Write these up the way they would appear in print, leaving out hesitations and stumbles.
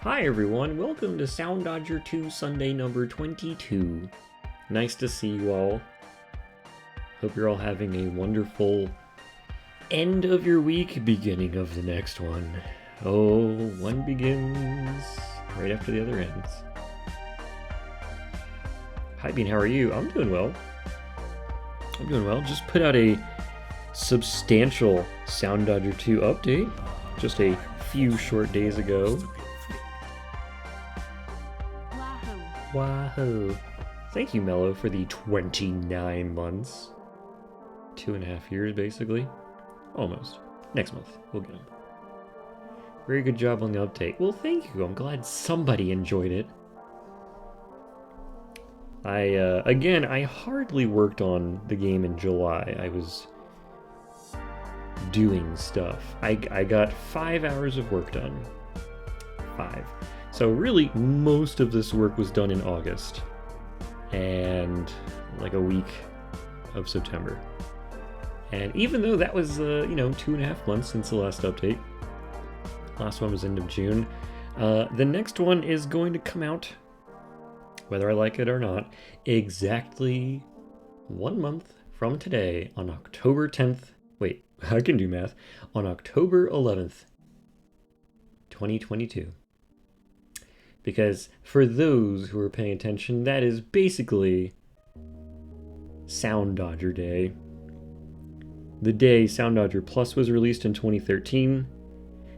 Hi everyone, welcome to Soundodger 2 Sunday number 22. Nice to see you all. Hope you're all having a wonderful end of your week, beginning of the next one. Oh, one begins right after the other ends. Hi Bean, how are you? I'm doing well. Just put out a substantial Soundodger 2 update just a few short days ago. Wahoo! Thank you, Mello, for the 29 months. 2.5 years, basically. Almost. Next month, we'll get him. Very good job on the update. Well, thank you. I'm glad somebody enjoyed it. I hardly worked on the game in July. I was doing stuff. I got 5 hours of work done. 5. So really, most of this work was done in August, and like a week of September. And even though that was, 2.5 months since the last update, last one was end of June, the next one is going to come out, whether I like it or not, exactly 1 month from today on October 10th. Wait, I can do math. On October 11th, 2022. Because for those who are paying attention, that is basically Soundodger Day. The day Soundodger Plus was released in 2013.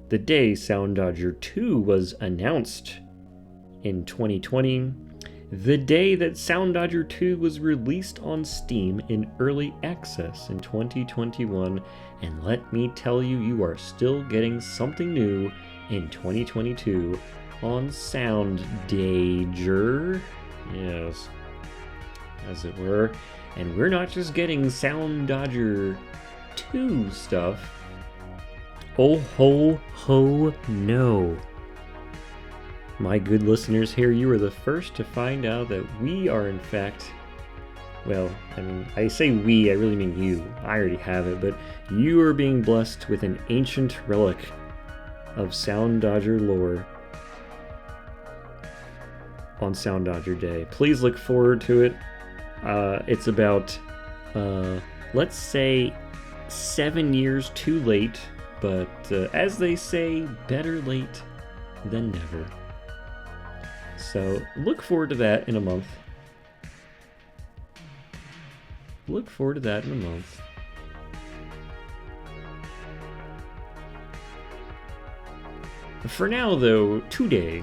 The day Soundodger 2 was announced in 2020. The day that Soundodger 2 was released on Steam in early access in 2021. And let me tell you, you are still getting something new in 2022. On Soundodger, yes, as it were. And we're not just getting Soundodger 2 stuff. Oh ho ho no. My good listeners here, you are the first to find out that we are in fact, well, I say we, I really mean you. I already have it, but you are being blessed with an ancient relic of Soundodger lore on Soundodger Day. Please look forward to it. It's about, let's say, 7 years too late, but as they say, better late than never. So look forward to that in a month. For now, though, today,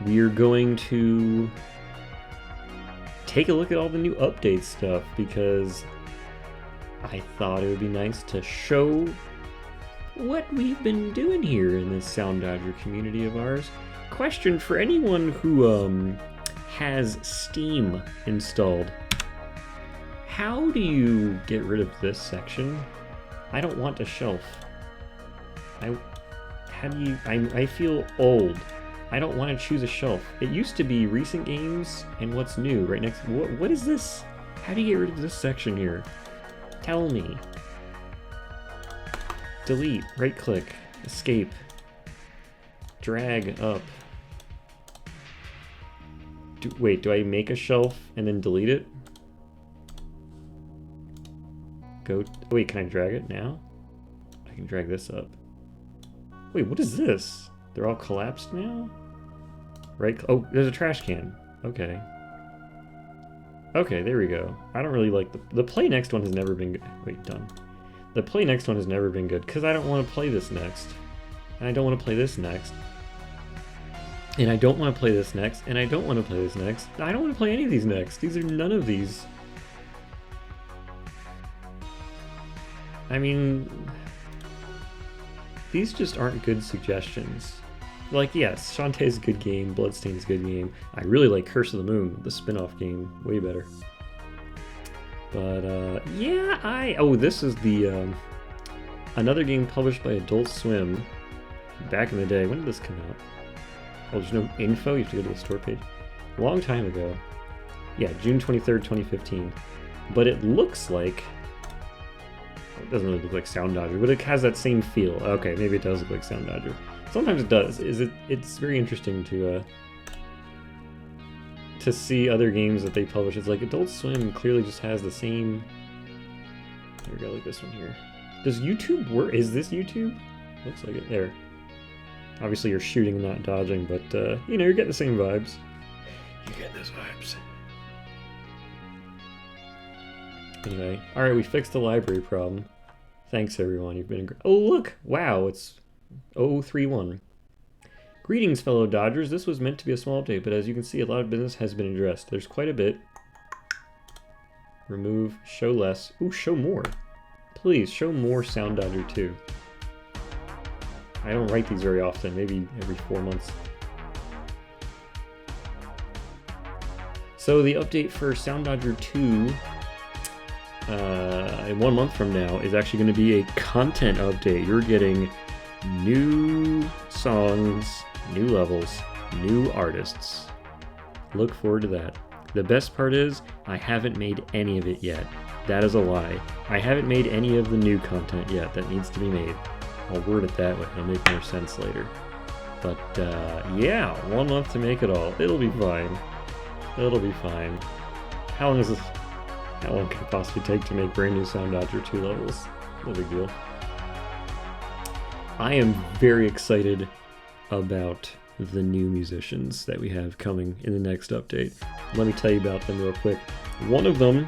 we are going to take a look at all the new update stuff because I thought it would be nice to show what we've been doing here in this Soundodger community of ours. Question for anyone who has Steam installed. How do you get rid of this section? I don't want a shelf. I feel old. I don't want to choose a shelf. It used to be recent games and what's new right next. What is this? How do you get rid of this section here? Tell me. Delete, right click, escape, drag up. Do I make a shelf and then delete it? Wait, can I drag it now? I can drag this up. Wait, what is this? They're all collapsed now? Right? Oh, there's a trash can. Okay. Okay, there we go. I don't really like the play next one has never been good. Wait, done. The play next one has never been good because I don't want to play this next. And I don't want to play this next. And I don't want to play this next. And I don't want to play this next. I don't want to play any of these next. These are none of these. I mean, these just aren't good suggestions. Like, yes, Shantae's a good game, Bloodstained's a good game. I really like Curse of the Moon, the spin-off game, way better. But, yeah, this is the, another game published by Adult Swim back in the day. When did this come out? Oh, there's no info? You have to go to the store page? A long time ago. Yeah, June 23rd, 2015. But it looks like... It doesn't really look like Soundodger, but it has that same feel. Okay, maybe it does look like Soundodger. Sometimes it does. It's very interesting to see other games that they publish. It's like Adult Swim clearly just has the same. Here we go, like this one here. Does YouTube work? Is this YouTube? Looks like it. There. Obviously you're shooting, not dodging, but you know, you're getting the same vibes. You're getting those vibes. Anyway, alright, we fixed the library problem. Thanks everyone, you've been great. Oh look! Wow, it's 031. Greetings fellow Dodgers, this was meant to be a small update, but as you can see a lot of business has been addressed. There's quite a bit. Remove, show less. Ooh, show more. Please, show more Soundodger 2. I don't write these very often, maybe every 4 months. So the update for Soundodger 2 in 1 month from now is actually going to be a content update. You're getting new songs, new levels, new artists. Look forward to that. The best part is, I haven't made any of it yet. That is a lie. I haven't made any of the new content yet that needs to be made. I'll word it that way, it'll make more sense later. But yeah, 1 month to make it all. It'll be fine. It'll be fine. How long is this? How long could it possibly take to make brand new Soundodger 2 levels? No big deal. I am very excited about the new musicians that we have coming in the next update. Let me tell you about them real quick. One of them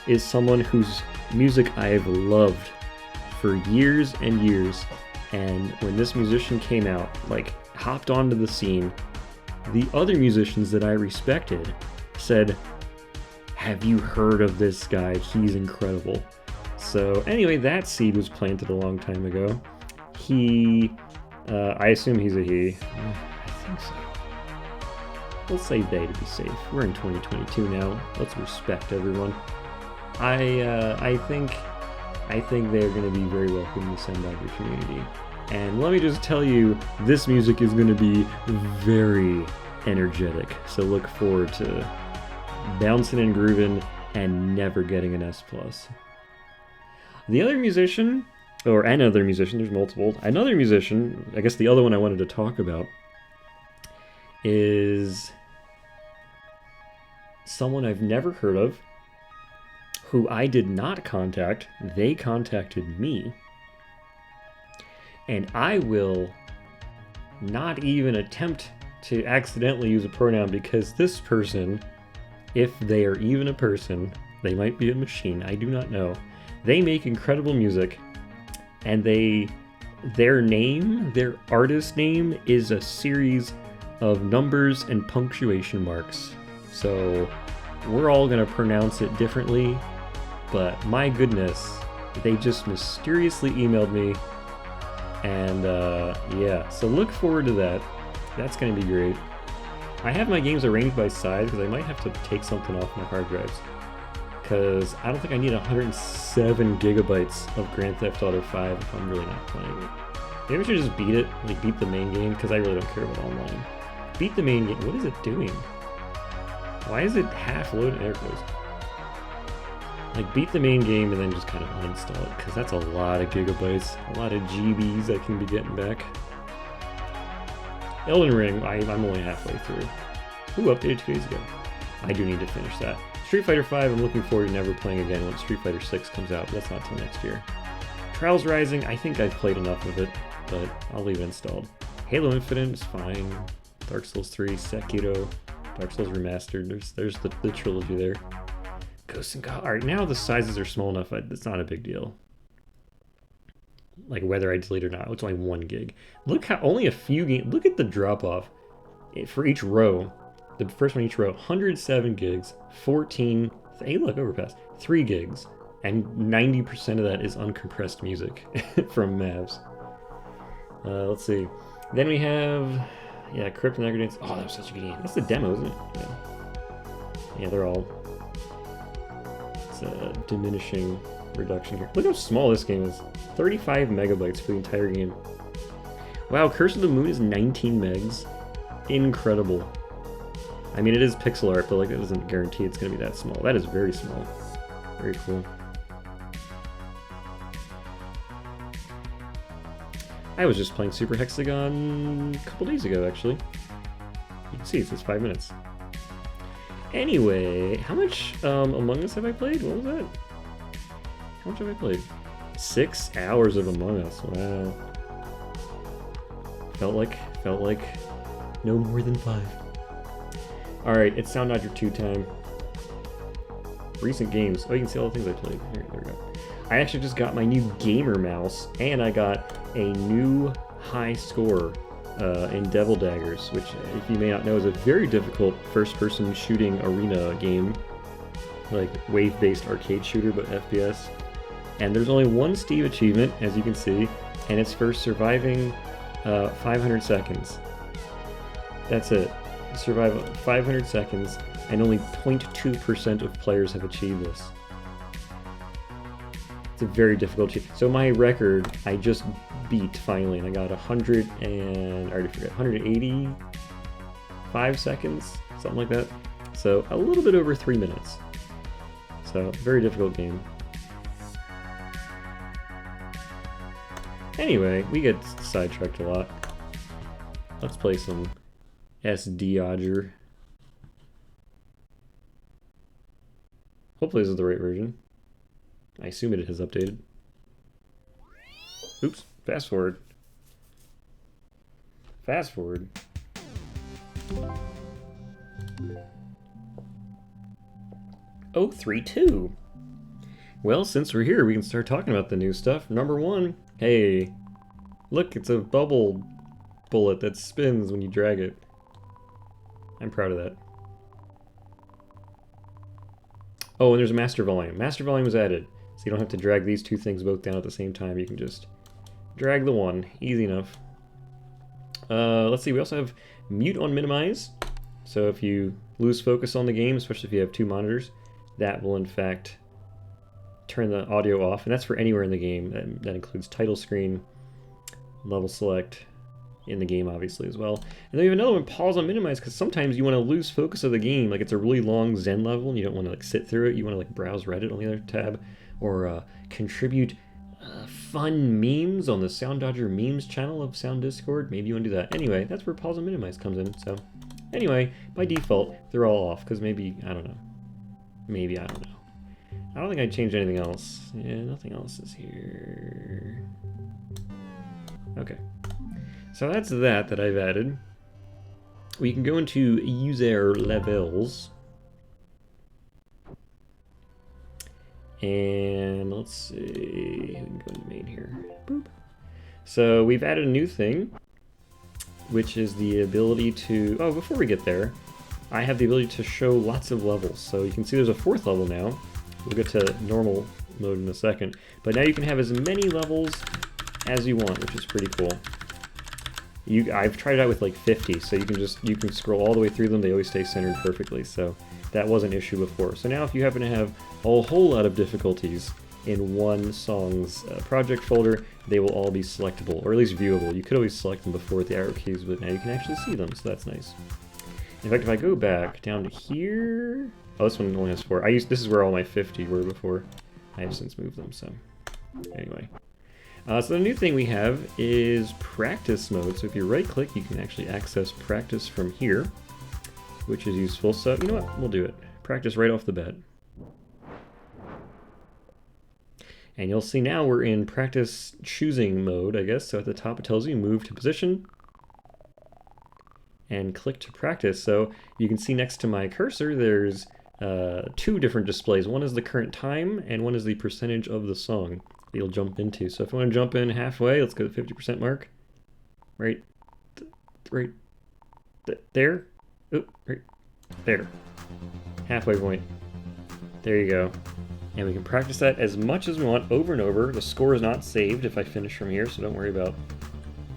is someone whose music I have loved for years and years, and when this musician came out, like, hopped onto the scene, the other musicians that I respected said, have you heard of this guy? He's incredible. So anyway, that seed was planted a long time ago. I assume he's a he. I think so. We'll say they to be safe. We're in 2022 now. Let's respect everyone. I think they're going to be very welcome in the Soundodger community. And let me just tell you, this music is going to be very energetic. So look forward to bouncing and grooving and never getting an S+. The other musician, or another musician, there's multiple. Another musician, I guess the other one I wanted to talk about, is someone I've never heard of, who I did not contact. They contacted me. And I will not even attempt to accidentally use a pronoun, because this person, if they are even a person, they might be a machine, I do not know. They make incredible music, and their name, their artist name, is a series of numbers and punctuation marks. So we're all gonna pronounce it differently, but my goodness, they just mysteriously emailed me, and yeah, so look forward to that. That's gonna be great. I have my games arranged by size because I might have to take something off my hard drives, because I don't think I need 107 gigabytes of Grand Theft Auto 5 if I'm really not playing it. Maybe I should just beat it, like beat the main game, because I really don't care about online. Beat the main game. What is it doing? Why is it half loaded? There it goes. Like, beat the main game and then just kind of uninstall it, because that's a lot of gigabytes, a lot of GBs I can be getting back. Elden Ring, I'm only halfway through. Who updated 2 days ago? I do need to finish that. Street Fighter V, I'm looking forward to never playing again once Street Fighter 6 comes out, but that's not till next year. Trials Rising, I think I've played enough of it, but I'll leave it installed. Halo Infinite is fine. Dark Souls 3, Sekiro, Dark Souls Remastered, there's the trilogy there. Ghosts and Goblins. Alright, now the sizes are small enough, it's not a big deal. Like, whether I delete or not, it's only 1 gig. Look how, only a few games, look at the drop-off for each row. The first one each row, 107 gigs, 14, hey look, overpass, 3 gigs, and 90% of that is uncompressed music from Mavs. Let's see. Then we have, yeah, Crypt and Negatives. Oh, that was such a good game. That's the demo, isn't it? Yeah, they're all, it's a diminishing reduction here. Look how small this game is. 35 megabytes for the entire game. Wow, Curse of the Moon is 19 megs. Incredible. I mean, it is pixel art, but like, that doesn't guarantee it's going to be that small. That is very small. Very cool. I was just playing Super Hexagon a couple days ago, actually. You can see it says 5 minutes. Anyway, how much Among Us have I played? What was that? How much have I played? 6 hours of Among Us. Wow. Felt like no more than 5. Alright, it's Soundodger 2 time. Recent games. Oh, you can see all the things I played. Here, there we go. I actually just got my new gamer mouse, and I got a new high score in Devil Daggers, which, if you may not know, is a very difficult first-person shooting arena game. Like, wave-based arcade shooter, but FPS. And there's only one Steve achievement, as you can see, and it's for surviving 500 seconds. That's it. Survive 500 seconds, and only 0.2% of players have achieved this. It's a very difficult achievement. So my record, I just beat finally, and I got 100 and I already forget, 185 seconds, something like that. So a little bit over 3 minutes. So very difficult game. Anyway, we get sidetracked a lot. Let's play some Soundodger. Hopefully this is the right version. I assume it has updated. Oops, fast forward. Fast forward. Oh, 3-2. Well, since we're here, we can start talking about the new stuff. Number 1, hey, look, it's a bubble bullet that spins when you drag it. I'm proud of that. Oh, and there's a master volume. Master volume was added, so you don't have to drag these two things both down at the same time. You can just drag the one. Easy enough. Let's see, we also have mute on minimize. So if you lose focus on the game, especially if you have 2 monitors, that will in fact turn the audio off, and that's for anywhere in the game. That includes title screen, level select, in the game obviously as well. And then we have another one, pause on minimize, because sometimes you want to lose focus of the game, like it's a really long Zen level and you don't want to like sit through it, you want to like browse Reddit on the other tab, or contribute fun memes on the Soundodger memes channel of Sound Discord. Maybe you want to do that. Anyway, that's where pause on minimize comes in. So anyway, by default they're all off, because maybe, I don't know, maybe, I don't know. I don't think I'd change anything else. Yeah, nothing else is here. Okay. So that's that I've added. We can go into user levels. And let's see, we can go to main here. Boop. So we've added a new thing, which is the ability to, oh, before we get there, I have the ability to show lots of levels. So you can see there's a 4th level now. We'll get to normal mode in a second. But now you can have as many levels as you want, which is pretty cool. I've tried it out with like 50, so you can scroll all the way through them. They always stay centered perfectly, so that was an issue before. So now if you happen to have a whole lot of difficulties in one song's project folder, they will all be selectable, or at least viewable. You could always select them before with the arrow keys, but now you can actually see them, so that's nice. In fact, if I go back down to here, oh, this one only has 4. This is where all my 50 were before. I have since moved them, so anyway. So the new thing we have is practice mode. So if you right click, you can actually access practice from here, which is useful. So you know what, we'll do it. Practice right off the bat. And you'll see now we're in practice choosing mode, I guess. So at the top it tells you move to position and click to practice. So you can see next to my cursor there's 2 different displays. One is the current time and one is the percentage of the song that you'll jump into. So if I want to jump in halfway, let's go to the 50% mark. Right there. Oop, right there. Halfway point. There you go. And we can practice that as much as we want over and over. The score is not saved if I finish from here, so don't worry about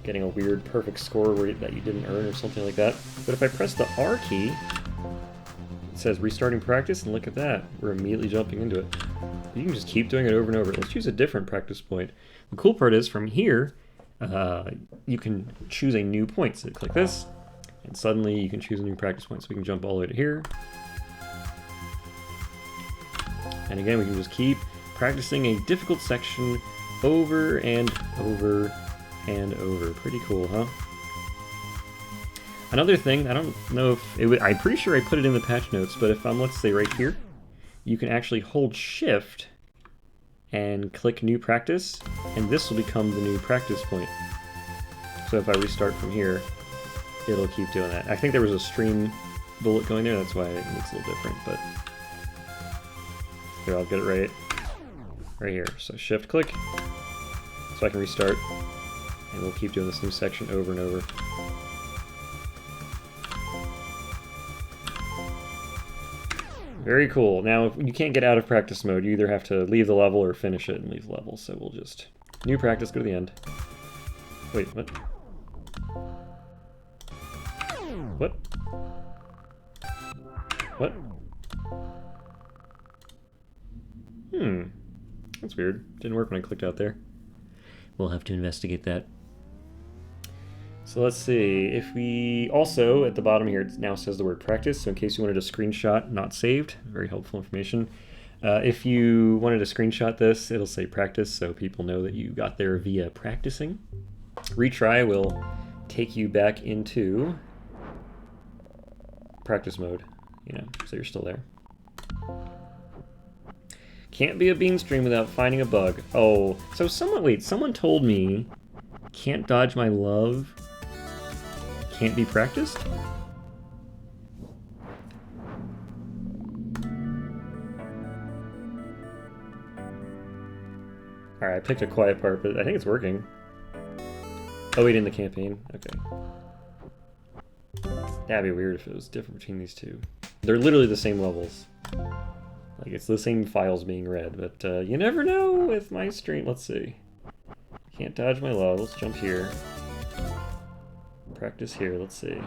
getting a weird perfect score that you didn't earn or something like that. But if I press the R key, it says restarting practice, and look at that. We're immediately jumping into it. You can just keep doing it over and over. Let's choose a different practice point. The cool part is from here, you can choose a new point. So click this, and suddenly you can choose a new practice point. So we can jump all the way to here. And again, we can just keep practicing a difficult section over and over and over. Pretty cool, huh? Another thing, I don't know if it would, I'm pretty sure I put it in the patch notes, but if I'm, let's say right here, you can actually hold shift and click new practice, and this will become the new practice point. So if I restart from here, it'll keep doing that. I think there was a stream bullet going there, that's why it looks a little different, but here, I'll get it right here. So shift click, so I can restart, and we'll keep doing this new section over and over. Very cool. Now, you can't get out of practice mode. You either have to leave the level or finish it and leave the level. So we'll just... New practice, go to the end. Wait, what? What? What? That's weird. Didn't work when I clicked out there. We'll have to investigate that. So let's see, if we also, at the bottom here, it now says the word practice, so in case you wanted a screenshot not saved, very helpful information. If you wanted to screenshot this, it'll say practice, so people know that you got there via practicing. Retry will take you back into practice mode, you know, so you're still there. Can't be a beam stream without finding a bug. Oh, so someone told me, can't dodge my love. Can't be practiced? Alright, I picked a quiet part, but I think it's working. Oh wait, in the campaign? Okay. That'd be weird if it was different between these two. They're literally the same levels. Like, it's the same files being read, but you never know with my stream. Let's see. Can't dodge my love. Let's jump here. Practice here, let's see.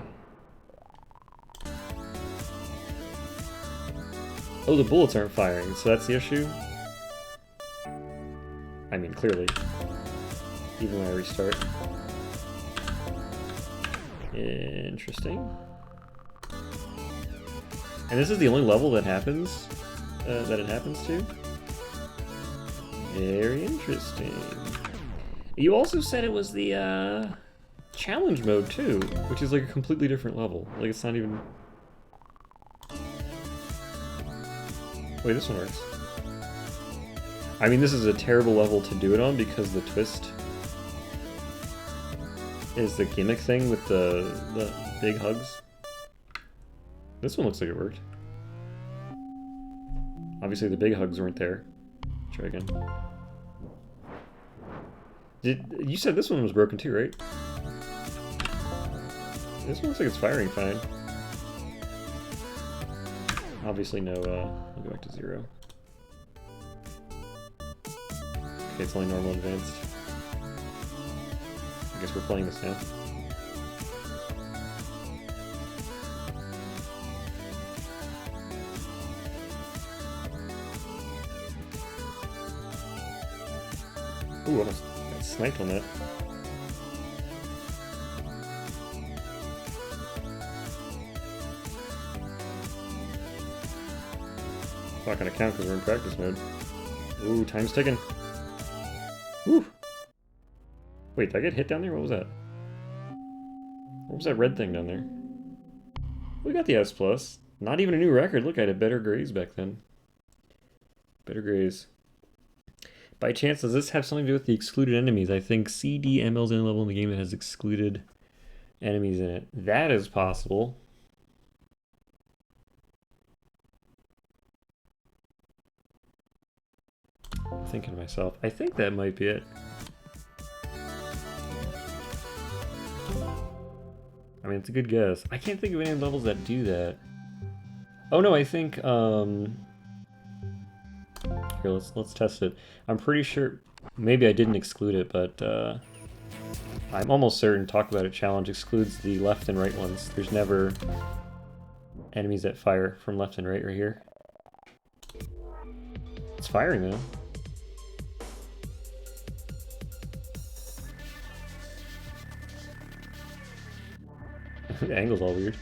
Oh, the bullets aren't firing, so that's the issue? I mean, clearly. Even when I restart. Interesting. And this is the only level that happens, that it happens to? Very interesting. You also said it was the, challenge mode too, which is like a completely different level. Like it's not even... Wait, this one works. I mean, this is a terrible level to do it on because the twist is the gimmick thing with the big hugs. This one looks like it worked. Obviously the big hugs weren't there. Try again. You said this one was broken too, right? This one looks like it's firing fine. Obviously no, we'll go back to 0. Okay, it's only normal advanced. I guess we're playing this now. Ooh, almost got sniped on that. Not gonna count because we're in practice mode. Ooh, time's ticking. Woo! Wait, did I get hit down there? What was that? What was that red thing down there? We got the S+. Not even a new record. Look, I had better grays back then. Better grays. By chance, does this have something to do with the excluded enemies? I think CDML is the only level in the game that has excluded enemies in it. That is possible. I'm thinking to myself, I think that might be it. I mean, it's a good guess. I can't think of any levels that do that. Oh no, I think, here, let's test it. I'm pretty sure, maybe I didn't exclude it, but I'm almost certain Talk About It challenge excludes the left and right ones. There's never enemies that fire from left and right here. It's firing though. The angle's all weird.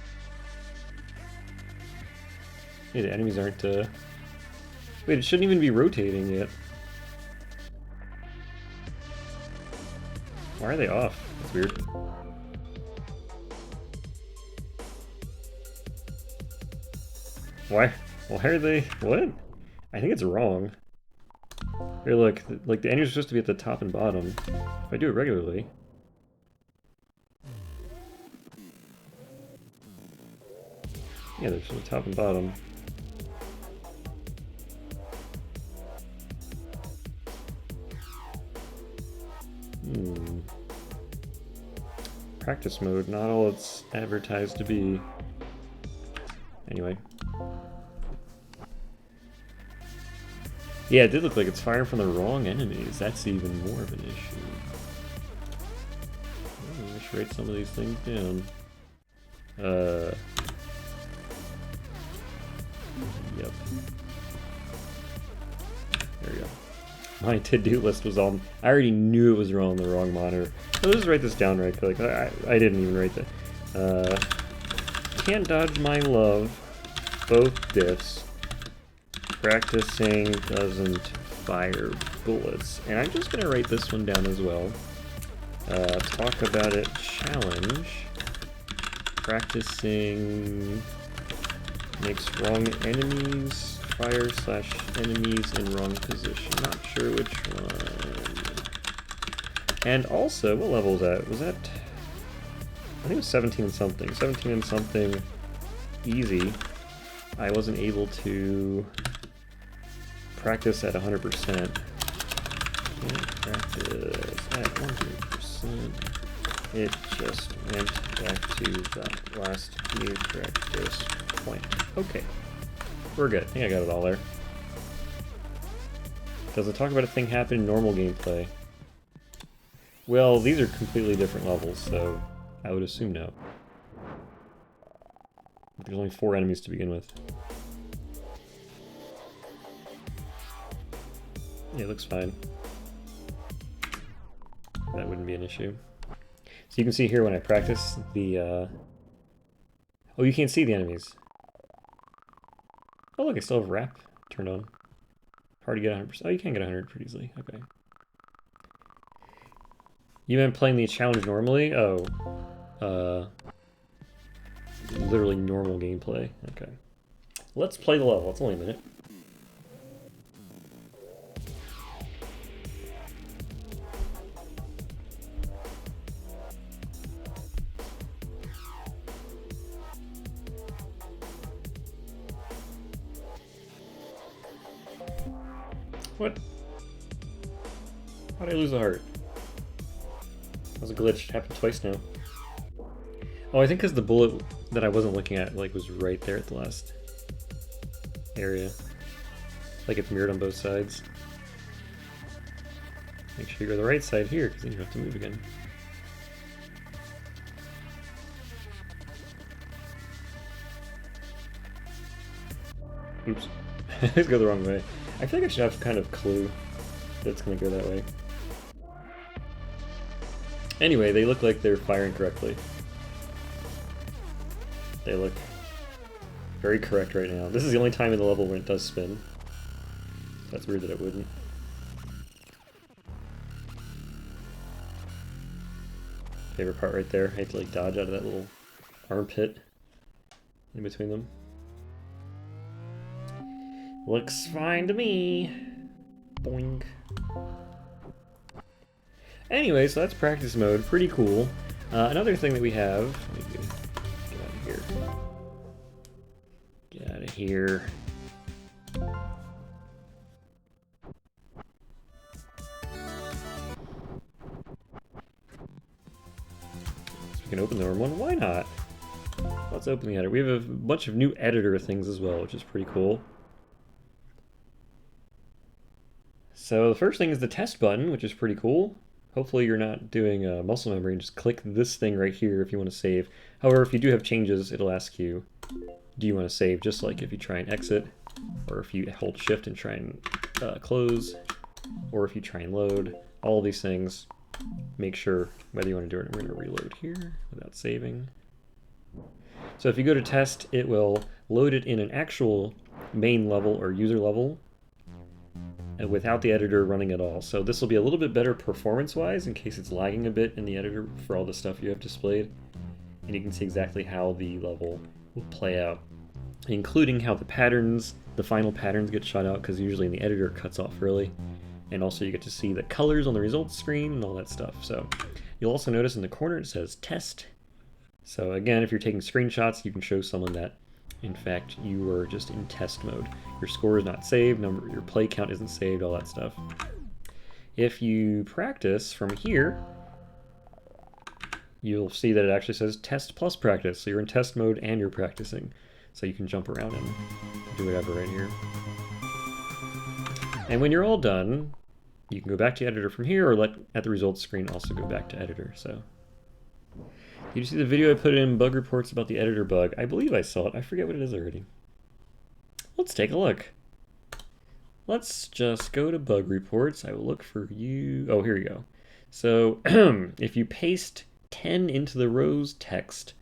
Hey, the enemies aren't, Wait, it shouldn't even be rotating yet. Why are they off? That's weird. Why are they... What? I think it's wrong. Here, look. Like, the enemies are supposed to be at the top and bottom. If I do it regularly... Yeah, they're from the top and bottom. Practice mode, not all it's advertised to be. Anyway. Yeah, it did look like it's firing from the wrong enemies. That's even more of an issue. I should write some of these things down. Yep. There we go. My to-do list was on... I already knew it was on the wrong monitor. Let's just write this down right quick. I didn't even write that. Can't dodge my love. Both diffs. Practicing doesn't fire bullets. And I'm just going to write this one down as well. Talk about it challenge. Practicing makes wrong enemies fire / enemies in wrong position. Not sure which one. And also, what level was that? Was that... I think it was 17 and something. 17 and something easy. I wasn't able to practice at 100%. Can't practice at 100%. It just went back to the last new practice point. Okay. We're good. I think I got it all there. Does it talk about a thing happen in normal gameplay? Well, these are completely different levels, so I would assume no. There's only 4 enemies to begin with. Yeah, it looks fine. That wouldn't be an issue. So you can see here when I practice the... Oh, you can't see the enemies. Oh look, I still have wrap turned on. Hard to get 100%. Oh, you can get 100 pretty easily. Okay. You've been playing the challenge normally? Oh. Literally normal gameplay. Okay. Let's play the level. It's only a minute. What? How did I lose a heart? That was a glitch. It happened twice now. Oh, I think because the bullet that I wasn't looking at like was right there at the last area. Like it's mirrored on both sides. Make sure you go to the right side here, because then you don't have to move again. Oops. Let's go the wrong way. I feel like I should have some kind of clue that it's going to go that way. Anyway, they look like they're firing correctly. They look very correct right now. This is the only time in the level when it does spin. That's weird that it wouldn't. Favorite part right there. I hate to like dodge out of that little armpit in between them. Looks fine to me. Boing. Anyway, so that's practice mode. Pretty cool. Another thing that we have... Let me get out of here. Get out of here. So we can open the normal one. Why not? Let's open the editor. We have a bunch of new editor things as well, which is pretty cool. So the first thing is the test button, which is pretty cool. Hopefully you're not doing a muscle memory and just click this thing right here if you want to save. However, if you do have changes, it'll ask you, do you want to save? Just like if you try and exit, or if you hold shift and try and close, or if you try and load. All these things, make sure whether you want to do it. We're going to reload here without saving. So if you go to test, it will load it in an actual main level or user level. without the editor running at all. So this will be a little bit better performance-wise in case it's lagging a bit in the editor for all the stuff you have displayed. And you can see exactly how the level will play out, including how the patterns, the final patterns get shot out, because usually in the editor it cuts off early. And also you get to see the colors on the results screen and all that stuff. So you'll also notice in the corner it says test. So again, if you're taking screenshots, you can show someone that in fact you were just in test mode. Your score is not saved, your play count isn't saved, all that stuff. If you practice from here, you'll see that it actually says test plus practice. So you're in test mode and you're practicing. So you can jump around and do whatever right here. And when you're all done, you can go back to editor from here, or at the results screen also go back to editor. So did you see the video I put in bug reports about the editor bug? I believe I saw it. I forget what it is already. Let's take a look. Let's just go to bug reports. I will look for you. Oh, here you go. So if you paste 10 into the rows text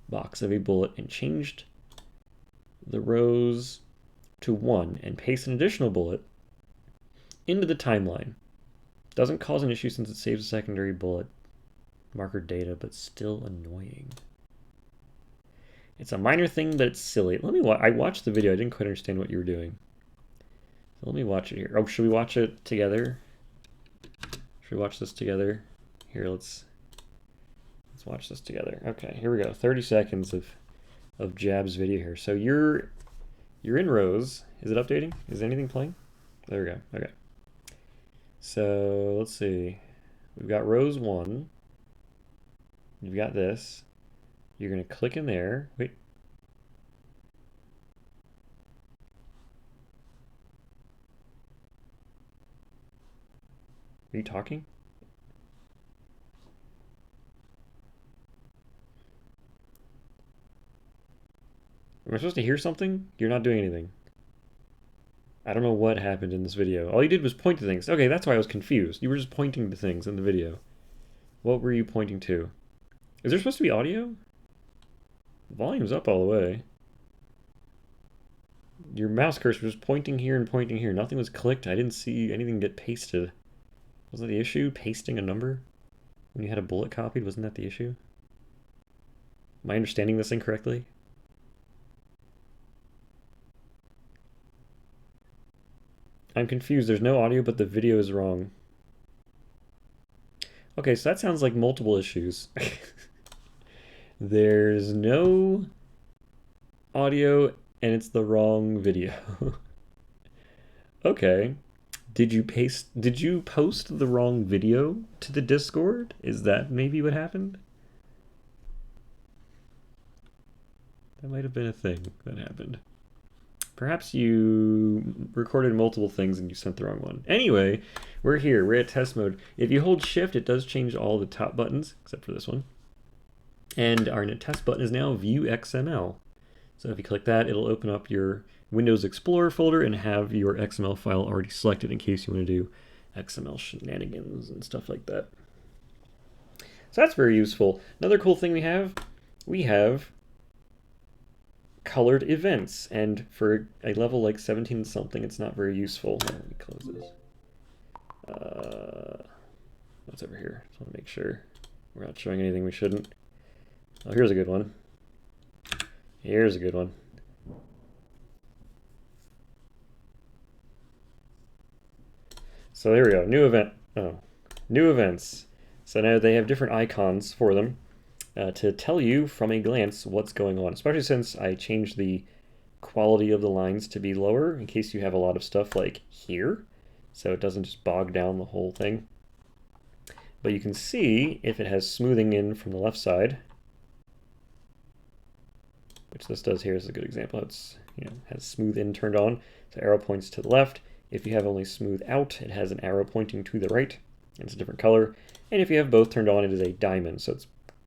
box of a bullet and changed the rows to 1 and paste an additional bullet into the timeline, doesn't cause an issue since it saves a secondary bullet marker data, but still annoying. It's a minor thing, but it's silly. I watched the video. I didn't quite understand what you were doing. So let me watch it here. Oh, should we watch it together? Should we watch this together? Here, let's watch this together. Okay, here we go. 30 seconds of Jab's video here. So you're in rows. Is it updating? Is anything playing? There we go. Okay. So let's see. We've got rows 1. You've got this. You're going to click in there. Wait. Are you talking? Am I supposed to hear something? You're not doing anything. I don't know what happened in this video. All you did was point to things. Okay, that's why I was confused. You were just pointing to things in the video. What were you pointing to? Is there supposed to be audio? The volume's up all the way. Your mouse cursor was pointing here and pointing here. Nothing was clicked. I didn't see anything get pasted. Wasn't that the issue? Pasting a number? When you had a bullet copied, wasn't that the issue? Am I understanding this incorrectly? I'm confused. There's no audio, but the video is wrong. Okay, so that sounds like multiple issues. There's no audio, and it's the wrong video. Okay. Did you post the wrong video to the Discord? Is that maybe what happened? That might have been a thing that happened. Perhaps you recorded multiple things and you sent the wrong one. Anyway, we're here. We're at test mode. If you hold shift, it does change all the top buttons, except for this one. And our test button is now View XML. So if you click that, it'll open up your Windows Explorer folder and have your XML file already selected in case you want to do XML shenanigans and stuff like that. So that's very useful. Another cool thing we have colored events, and for a level like 17 something, it's not very useful. Let me close this. What's over here? Just want to make sure we're not showing anything we shouldn't. Oh, here's a good one. Here's a good one. So there we go. New event. Oh, new events. So now they have different icons for them. To tell you from a glance what's going on, especially since I changed the quality of the lines to be lower in case you have a lot of stuff like here, so it doesn't just bog down the whole thing. But you can see if it has smoothing in from the left side, which this does here is a good example. It's has smooth in turned on, so arrow points to the left. If you have only smooth out, it has an arrow pointing to the right, and it's a different color. And if you have both turned on, it is a diamond, so it's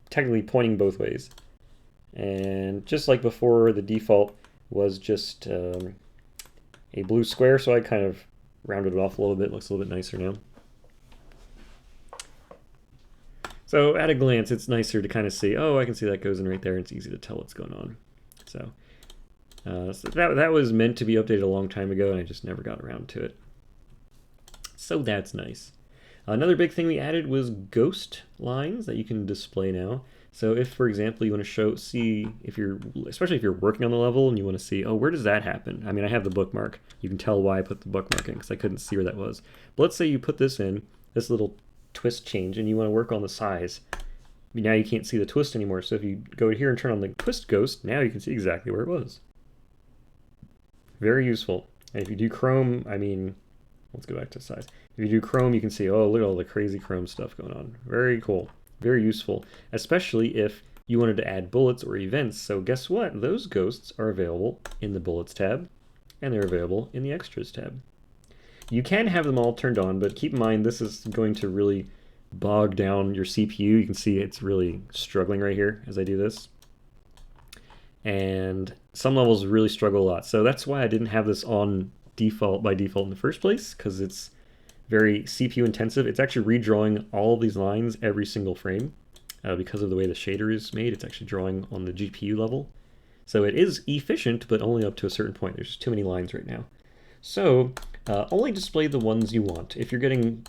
technically pointing both ways. And just like before, the default was just a blue square, so I kind of rounded it off a little bit. It looks a little bit nicer now. So at a glance, it's nicer to kind of see, oh, I can see that goes in right there, and it's easy to tell what's going on. So, that was meant to be updated a long time ago, and I just never got around to it. So that's nice. Another big thing we added was ghost lines that you can display now. So if, for example, you want to see if you're, especially if you're working on the level and you want to see, oh, where does that happen? I mean, I have the bookmark. You can tell why I put the bookmark in because I couldn't see where that was. But let's say you put this in, this little twist change, and you want to work on the size. Now you can't see the twist anymore. So if you go here and turn on the twist ghost, now you can see exactly where it was. Very useful. And if you do Chrome, I mean, let's go back to size. If you do Chrome, you can see, oh, look at all the crazy Chrome stuff going on. Very cool. Very useful, especially if you wanted to add bullets or events. So guess what? Those ghosts are available in the bullets tab, and they're available in the extras tab. You can have them all turned on, but keep in mind this is going to really bog down your CPU. You can see it's really struggling right here as I do this. And some levels really struggle a lot. So that's why I didn't have this on by default in the first place, because it's very CPU intensive. It's actually redrawing all of these lines every single frame because of the way the shader is made. It's actually drawing on the GPU level. So it is efficient, but only up to a certain point. There's just too many lines right now. So only display the ones you want. If you're getting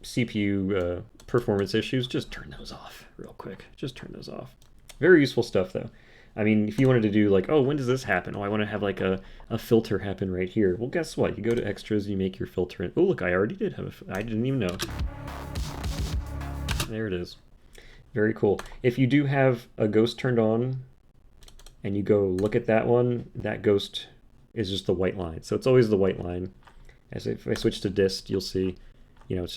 CPU performance issues, just turn those off real quick. Just turn those off. Very useful stuff though. I mean, if you wanted to do like, oh, when does this happen? Oh, I want to have like a filter happen right here. Well, guess what? You go to extras, you make your filter in. Oh, look, I already did have I didn't even know. There it is. Very cool. If you do have a ghost turned on and you go look at that one, that ghost is just the white line. So it's always the white line. As if I switch to dist, you'll see, you know,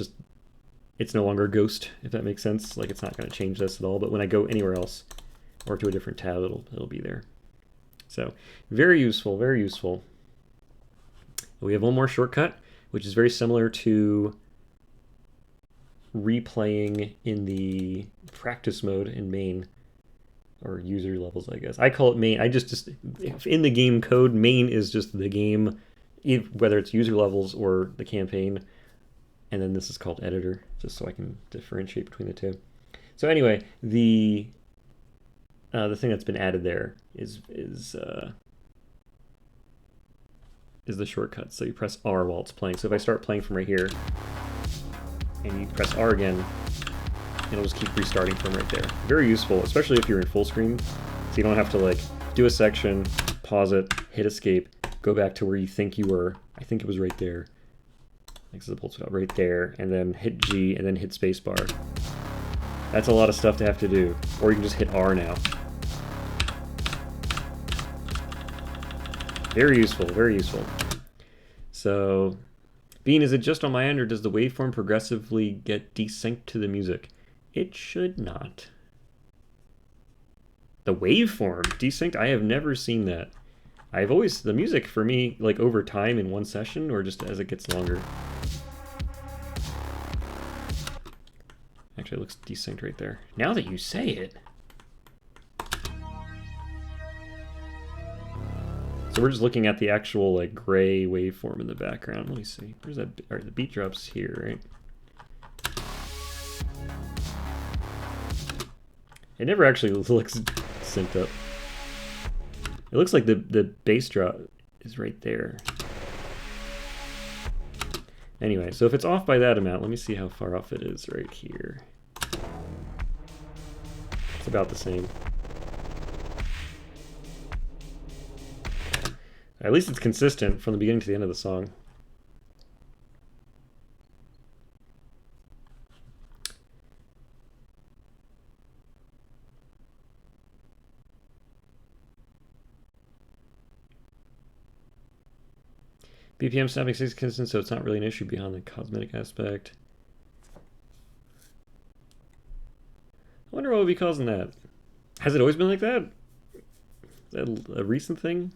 it's no longer a ghost, if that makes sense. Like it's not going to change this at all. But when I go anywhere else, or to a different tab, it'll be there. So very useful, very useful. We have one more shortcut, which is very similar to replaying in the practice mode in main, or user levels, I guess. I call it main. I just in the game code, main is just the game, whether it's user levels or the campaign. And then this is called editor, just so I can differentiate between the two. So anyway, the thing that's been added there is the shortcut. So you press R while it's playing. So if I start playing from right here, and you press R again, it'll just keep restarting from right there. Very useful, especially if you're in full screen. So you don't have to like do a section, pause it, hit escape, go back to where you think you were. I think it was right there. Right there, and then hit G, and then hit spacebar. That's a lot of stuff to have to do. Or you can just hit R now. Very useful, very useful. So, Bean, is it just on my end, or does the waveform progressively get desynced to the music? It should not. The waveform desynced? I have never seen that. I've always, the music for me, like over time in one session, or just as it gets longer. Actually, it looks desynced right there. Now that you say it. So we're just looking at the actual like gray waveform in the background. Let me see. Where's that? All right, the beat drop's here, right? It never actually looks synced up. It looks like the bass drop is right there. Anyway, so if it's off by that amount, let me see how far off it is right here. It's about the same. At least it's consistent from the beginning to the end of the song. BPM snapping 6 consistent, so it's not really an issue beyond the cosmetic aspect. I wonder what would be causing that. Has it always been like that? Is that a recent thing?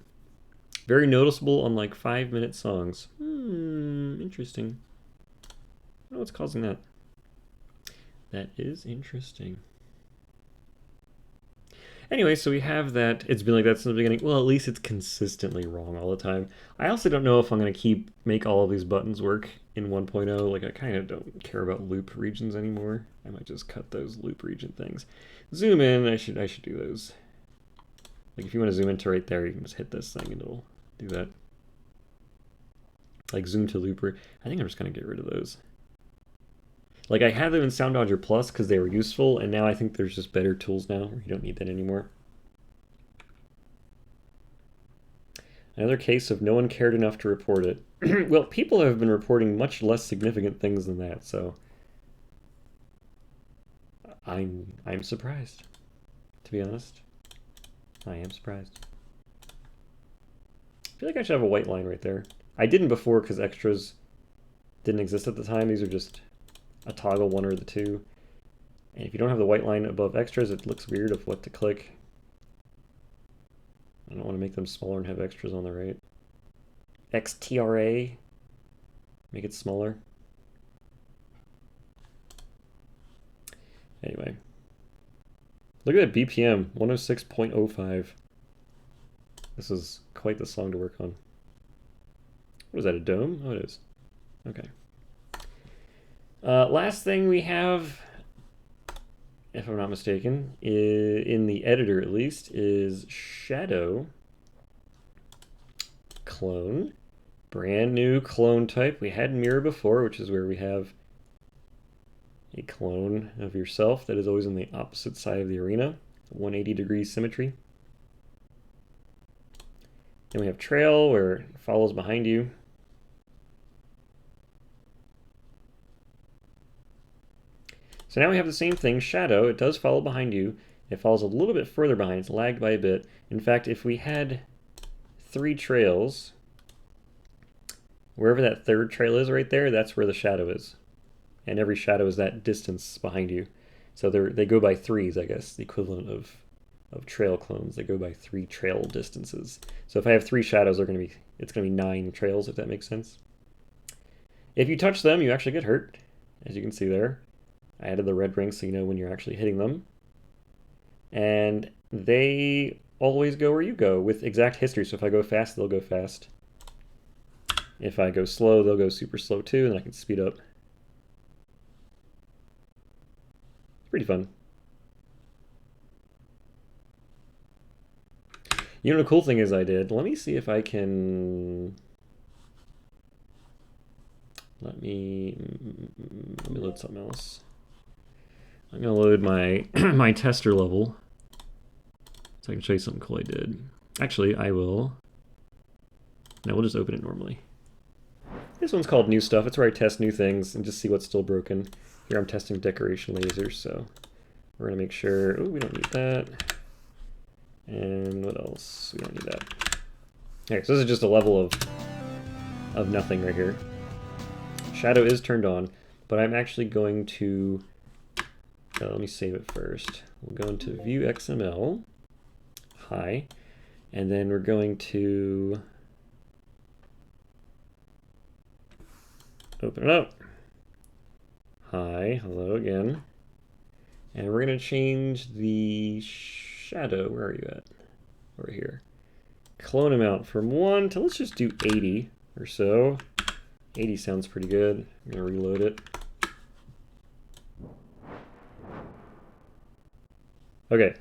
Very noticeable on like 5-minute songs. Interesting. I don't know what's causing that. That is interesting. Anyway, so we have that. It's been like that since the beginning. Well, at least it's consistently wrong all the time. I also don't know if I'm going to make all of these buttons work in 1.0. Like, I kind of don't care about loop regions anymore. I might just cut those loop region things. Zoom in, I should do those. Like, if you want to zoom into right there, you can just hit this thing and it'll do that. Like, zoom to looper. I think I'm just going to get rid of those. Like, I had them in Soundodger Plus because they were useful, and now I think there's just better tools now where you don't need that anymore. Another case of no one cared enough to report it. Well, people have been reporting much less significant things than that, so I'm surprised, to be honest. I am surprised. I feel like I should have a white line right there. I didn't before because extras didn't exist at the time. These are just a toggle one or the two. And if you don't have the white line above extras, it looks weird of what to click. I don't want to make them smaller and have extras on the right. XTRA, make it smaller. Anyway, look at that BPM, 106.05. This is quite the song to work on. What is that, a dome? Oh, it is. Okay. Last thing we have, if I'm not mistaken, in the editor at least, is Shadow clone. Brand new clone type. We had mirror before, which is where we have a clone of yourself that is always on the opposite side of the arena, 180-degree symmetry. Then we have trail, where it follows behind you. So now we have the same thing, shadow. It does follow behind you. It follows a little bit further behind. It's lagged by a bit. In fact, if we had 3 trails, wherever that third trail is right there, that's where the shadow is. And every shadow is that distance behind you. So they go by 3s, I guess, the equivalent of trail clones. They go by 3 trail distances. So if I have 3 shadows, it's going to be 9 trails, if that makes sense. If you touch them, you actually get hurt, as you can see there. I added the red ring so you know when you're actually hitting them. And they always go where you go with exact history. So if I go fast, they'll go fast. If I go slow, they'll go super slow too, and I can speed up. It's pretty fun. You know, the cool thing is let me see if I can, let me load something else. I'm gonna load my my tester level so I can show you something cool I did. Actually, I will. No, we'll just open it normally. This one's called New Stuff. It's where I test new things and just see what's still broken. Here I'm testing decoration lasers, so we're gonna make sure. Oh, we don't need that. And what else? We don't need that. Okay, so this is just a level of nothing right here. Shadow is turned on, but I'm actually going to. Let me save it first. We'll go into View XML. Hi. And then we're going to open it up. Hi, hello again. And we're going to change the shadow. Where are you at? Over here. Clone amount from 1 to, let's just do 80 or so. 80 sounds pretty good. I'm going to reload it. Okay,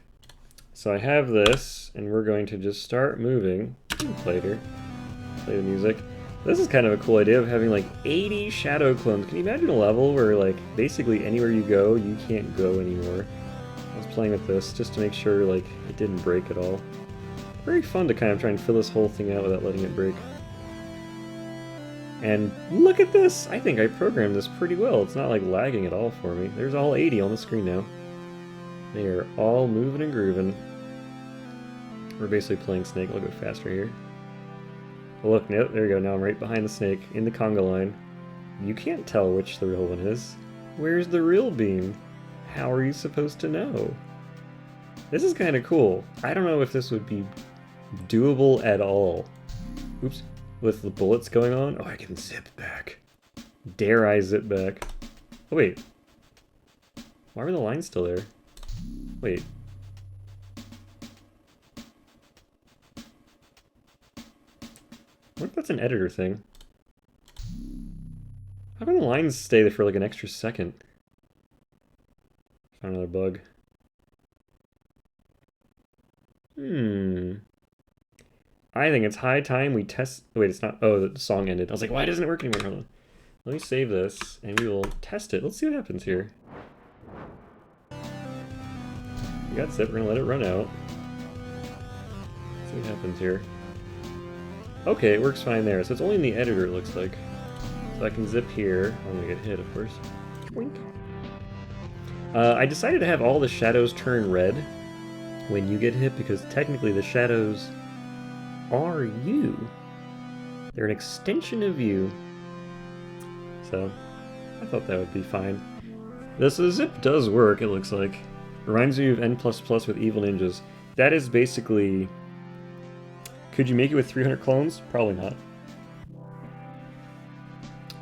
so I have this, and we're going to just start moving. Play here. Play the music. This is kind of a cool idea of having like 80 shadow clones. Can you imagine a level where like basically anywhere you go, you can't go anymore? I was playing with this just to make sure like it didn't break at all. Very fun to kind of try and fill this whole thing out without letting it break. And look at this! I think I programmed this pretty well. It's not like lagging at all for me. There's all 80 on the screen now. They are all moving and grooving. We're basically playing Snake. I'll go faster here. Oh, look, there we go. Now I'm right behind the Snake in the conga line. You can't tell which the real one is. Where's the real beam? How are you supposed to know? This is kind of cool. I don't know if this would be doable at all. Oops. With the bullets going on. Oh, I can zip back. Dare I zip back? Oh, wait. Why were the lines still there? Wait. What if that's an editor thing? How come the lines stay there for like an extra second? Found another bug. I think it's high time we test. Wait, it's not. Oh, the song ended. I was like, why doesn't it work anymore? Hold on. Let me save this, and we will test it. Let's see what happens here. We got zip, we're gonna let it run out. Let's see what happens here. Okay, it works fine there. So it's only in the editor, it looks like. So I can zip here. I'm gonna get hit, of course. Boink. I decided to have all the shadows turn red when you get hit, because technically the shadows are you. They're an extension of you. So I thought that would be fine. This zip does work, it looks like. Reminds me of N++ with Evil Ninjas. That is basically... Could you make it with 300 clones? Probably not.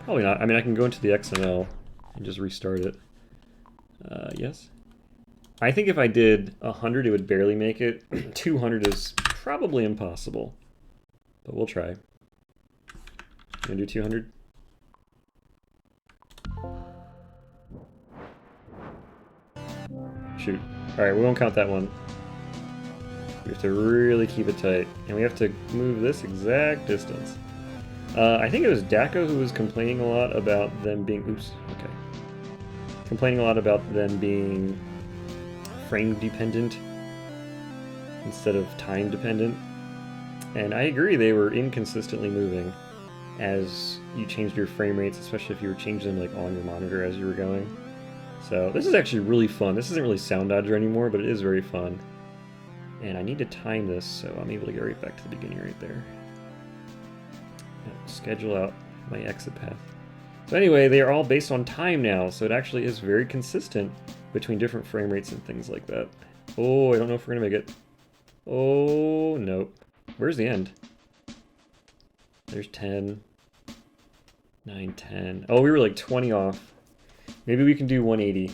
Probably not. I mean, I can go into the XML and just restart it. Yes. I think if I did 100, it would barely make it. 200 is probably impossible. But we'll try. Gonna do 200? Shoot. Alright, we won't count that one. We have to really keep it tight. And we have to move this exact distance. I think it was Daco who was complaining a lot about them being... Oops, okay. Complaining a lot about them being frame dependent instead of time dependent. And I agree, they were inconsistently moving as you changed your frame rates, especially if you were changing them like on your monitor as you were going. So this is actually really fun. This isn't really Soundodger anymore, but it is very fun. And I need to time this so I'm able to get right back to the beginning right there. Schedule out my exit path. So anyway, they are all based on time now, so it actually is very consistent between different frame rates and things like that. Oh, I don't know if we're gonna make it. Oh, nope. Where's the end? There's 10, 9, 10. Oh, we were like 20 off. Maybe we can do 180.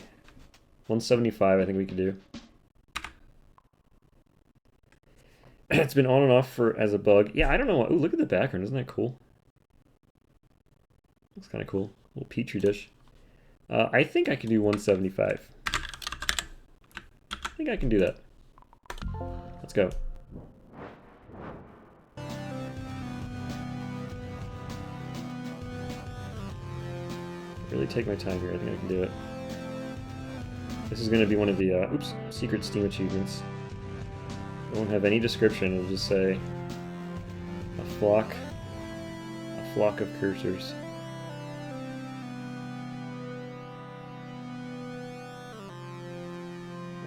175 I think we can do. It's been on and off as a bug. Yeah, I don't know. Ooh, look at the background. Isn't that cool? Looks kind of cool. A little petri dish. I think I can do 175. I think I can do that. Let's go. Really take my time here. I think I can do it. This is going to be one of the oops, secret Steam achievements. It won't have any description. It'll just say a flock of cursors.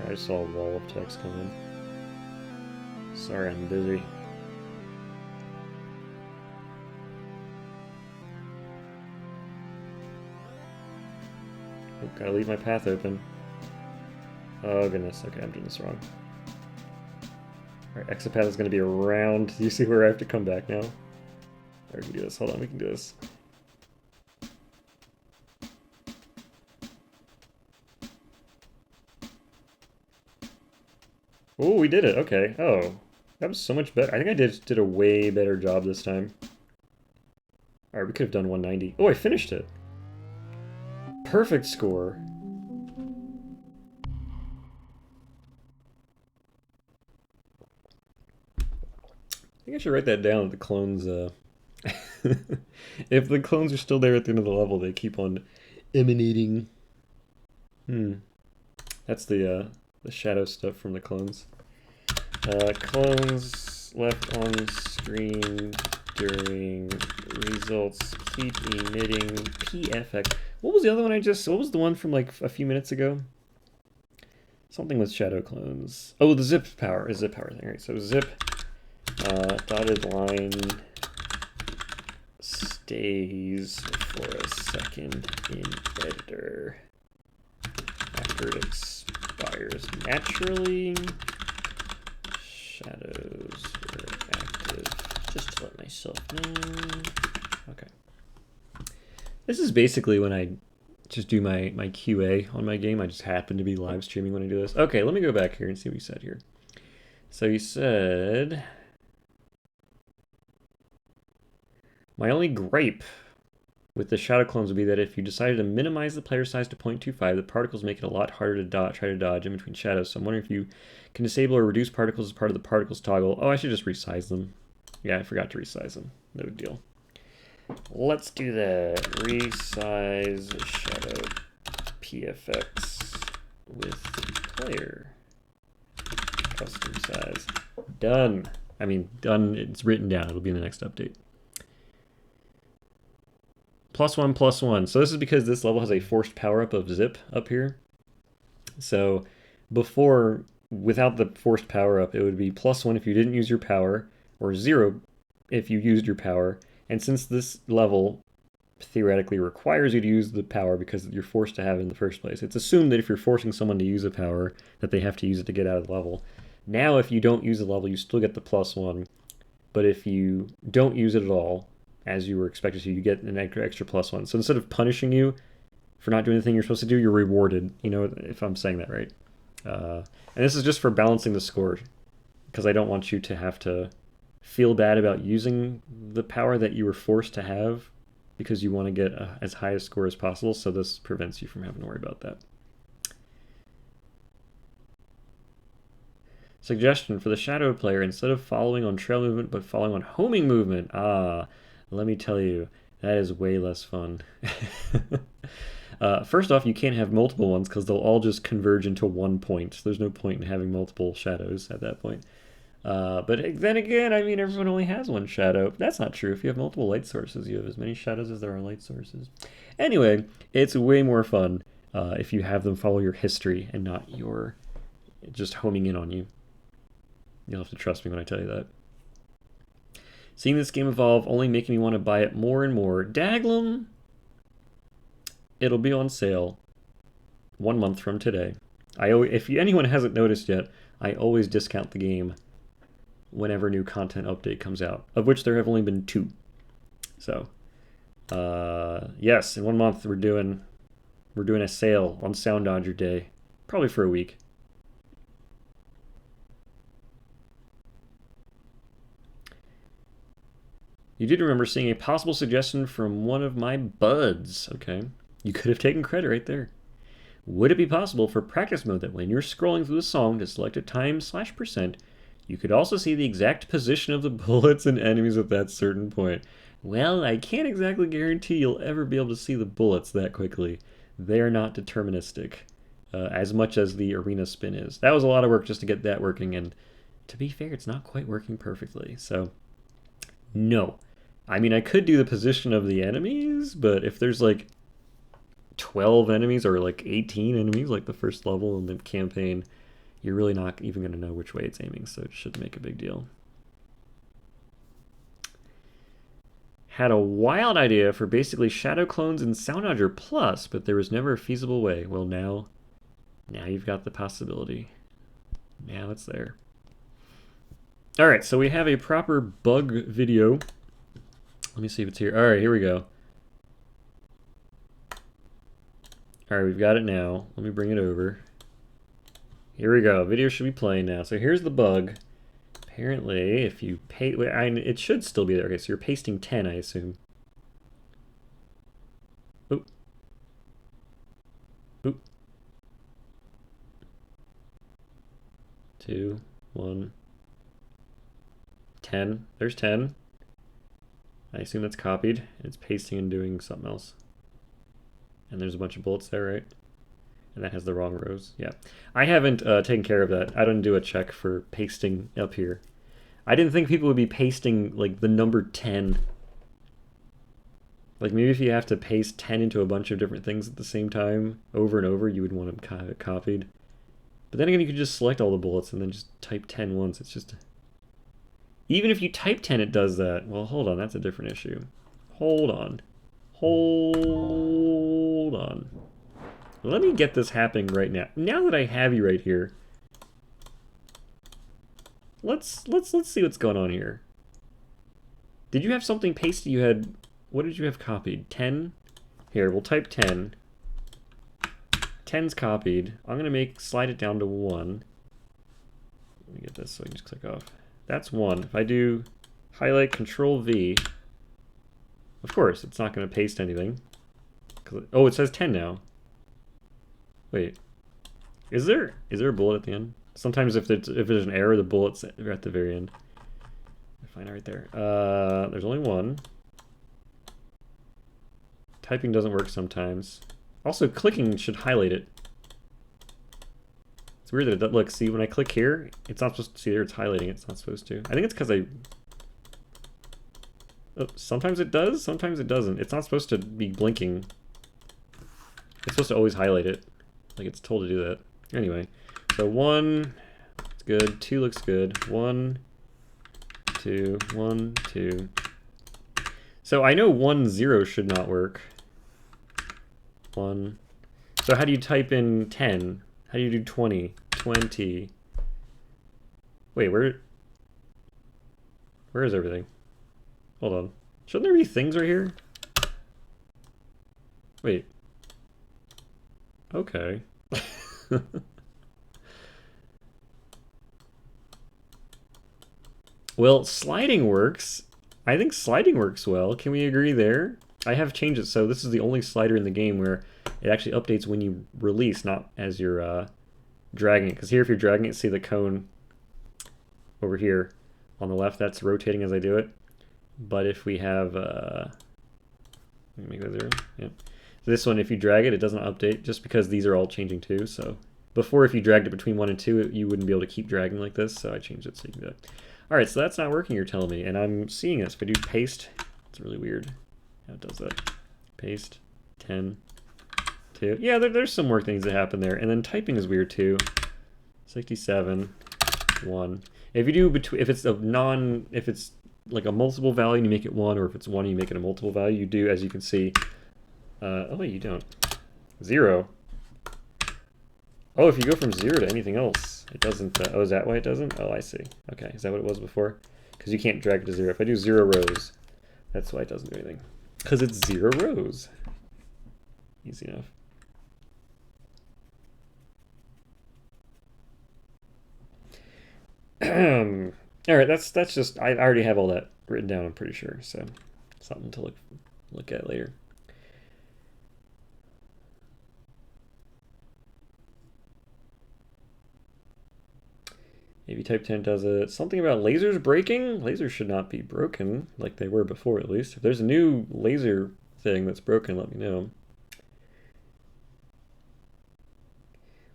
I just saw a wall of text come in. Sorry, I'm busy. Oh, gotta leave my path open. Oh goodness, okay, I'm doing this wrong. Alright, exit path is going to be around. Do you see where I have to come back now? Alright, we can do this. Hold on, we can do this. Oh, we did it. Okay. Oh, that was so much better. I think I did a way better job this time. Alright, we could have done 190. Oh, I finished it. Perfect score. I think I should write that down. The clones, if the clones are still there at the end of the level, they keep on emanating. That's the shadow stuff from the clones. Clones left on screen during results keep emitting PFX. What was the other one what was the one from like a few minutes ago? Something with shadow clones. Oh, the zip power thing, right? So zip dotted line stays for a second in editor after it expires naturally. Shadows were active, just to let myself know. Okay. This is basically when I just do my QA on my game. I just happen to be live streaming when I do this. Okay, let me go back here and see what you said here. So you said... My only gripe with the shadow clones would be that if you decided to minimize the player size to 0.25, the particles make it a lot harder to try to dodge in between shadows. So I'm wondering if you can disable or reduce particles as part of the particles toggle. Oh, I should just resize them. Yeah, I forgot to resize them. No big deal. Let's do that. Resize shadow PFX with player. Custom size. Done. I mean, done. It's written down. It'll be in the next update. +1, +1. So this is because this level has a forced power-up of zip up here. So before, without the forced power-up, it would be +1 if you didn't use your power, or 0 if you used your power. And since this level theoretically requires you to use the power because you're forced to have it in the first place, it's assumed that if you're forcing someone to use a power, that they have to use it to get out of the level. Now, if you don't use the level, you still get the +1. But if you don't use it at all, as you were expected to, you get an extra +1. So instead of punishing you for not doing the thing you're supposed to do, you're rewarded. You know, if I'm saying that right. And this is just for balancing the score, because I don't want you to have to feel bad about using the power that you were forced to have because you want to get as high a score as possible. So this prevents you from having to worry about that. Suggestion for the shadow player: instead of following on trail movement but following on homing movement. Let me tell you, that is way less fun. First off, you can't have multiple ones because they'll all just converge into one point. There's no point in having multiple shadows at that point. But then again, I mean, everyone only has one shadow. That's not true. If you have multiple light sources, you have as many shadows as there are light sources. Anyway, it's way more fun if you have them follow your history and not your just homing in on you. You'll have to trust me when I tell you that. Seeing this game evolve only making me want to buy it more and more. Daglum! It'll be on sale 1 month from today. If anyone hasn't noticed yet, I always discount the game whenever new content update comes out, of which there have only been 2. So, yes, in 1 month we're doing a sale on Soundodger Day, probably for a week. You did remember seeing a possible suggestion from one of my buds. Okay. You could have taken credit right there. Would it be possible for practice mode that when you're scrolling through the song to select a time/%, you could also see the exact position of the bullets and enemies at that certain point? Well, I can't exactly guarantee you'll ever be able to see the bullets that quickly. They're not deterministic, as much as the arena spin is. That was a lot of work just to get that working, and to be fair, it's not quite working perfectly. So, no. I mean, I could do the position of the enemies, but if there's like 12 enemies or like 18 enemies like the first level in the campaign, you're really not even going to know which way it's aiming, so it shouldn't make a big deal. Had a wild idea for basically shadow clones in Soundodger Plus, but there was never a feasible way. Well, now you've got the possibility. Now it's there. All right, so we have a proper bug video. Let me see if it's here. All right, here we go. All right, we've got it now. Let me bring it over. Here we go. Video should be playing now. So here's the bug. Apparently, if you paste, it should still be there. Okay, so you're pasting 10, I assume. Oop. Oop. 2, 1, 10. There's 10. I assume that's copied. It's pasting and doing something else. And there's a bunch of bullets there, right? And that has the wrong rows. Yeah. I haven't taken care of that. I didn't do a check for pasting up here. I didn't think people would be pasting like the number 10. Like maybe if you have to paste 10 into a bunch of different things at the same time over and over, you would want to have it copied. But then again, you could just select all the bullets and then just type 10 once. It's just... Even if you type 10, it does that. Well, hold on. That's a different issue. Hold on. Hold on. Let me get this happening right now. Now that I have you right here, let's see what's going on here. Did you have something pasted? You had, what did you have copied? 10? Here, we'll type 10. 10's copied. I'm gonna slide it down to 1. Let me get this so I can just click off. That's 1. If I do highlight Control V, of course, it's not going to paste anything. Oh, it says 10 now. Wait, is there a bullet at the end? Sometimes if there's an error, the bullet's are at the very end. I find it right there. There's only 1. Typing doesn't work sometimes. Also, clicking should highlight it. It's weird that it doesn't. Look, see, when I click here, it's not supposed to see there, it's highlighting, it's not supposed to. I think it's because oh, sometimes it does, sometimes it doesn't. It's not supposed to be blinking. It's supposed to always highlight it. Like it's told to do that. Anyway, so 1, it's good. 2 looks good. 1, 2, 1, 2. So I know 1, 0 should not work. 1. So how do you type in 10? How do you do 20? 20. Wait, where is everything? Hold on. Shouldn't there be things right here? Wait. Okay. Well, sliding works. I think sliding works well. Can we agree there? I have changed it so this is the only slider in the game where it actually updates when you release, not as you're dragging it. Because here, if you're dragging it, see the cone over here on the left, that's rotating as I do it. But if we have, let me make that 0. Yeah. So this one, if you drag it, it doesn't update just because these are all changing too. So before, if you dragged it between 1 and 2, you wouldn't be able to keep dragging like this. So I changed it so you can do that. All right, so that's not working, you're telling me, and I'm seeing this. If I do paste, it's really weird how it does that. Paste, 10, 2. Yeah, there's some more things that happen there. And then typing is weird too. 67, 1. If you do if it's like a multiple value and you make it 1, or if it's 1 and you make it a multiple value, you do, as you can see, oh wait, you don't. 0. Oh, if you go from 0 to anything else, it doesn't, oh, is that why it doesn't? Oh, I see. Okay, is that what it was before? Because you can't drag it to 0. If I do 0 rows, that's why it doesn't do anything. Because it's 0 rows. Easy enough. All right, that's just, I already have all that written down, I'm pretty sure, so something to look at later. Maybe type 10 does it. Something about lasers breaking? Lasers should not be broken, like they were before at least. If there's a new laser thing that's broken, let me know.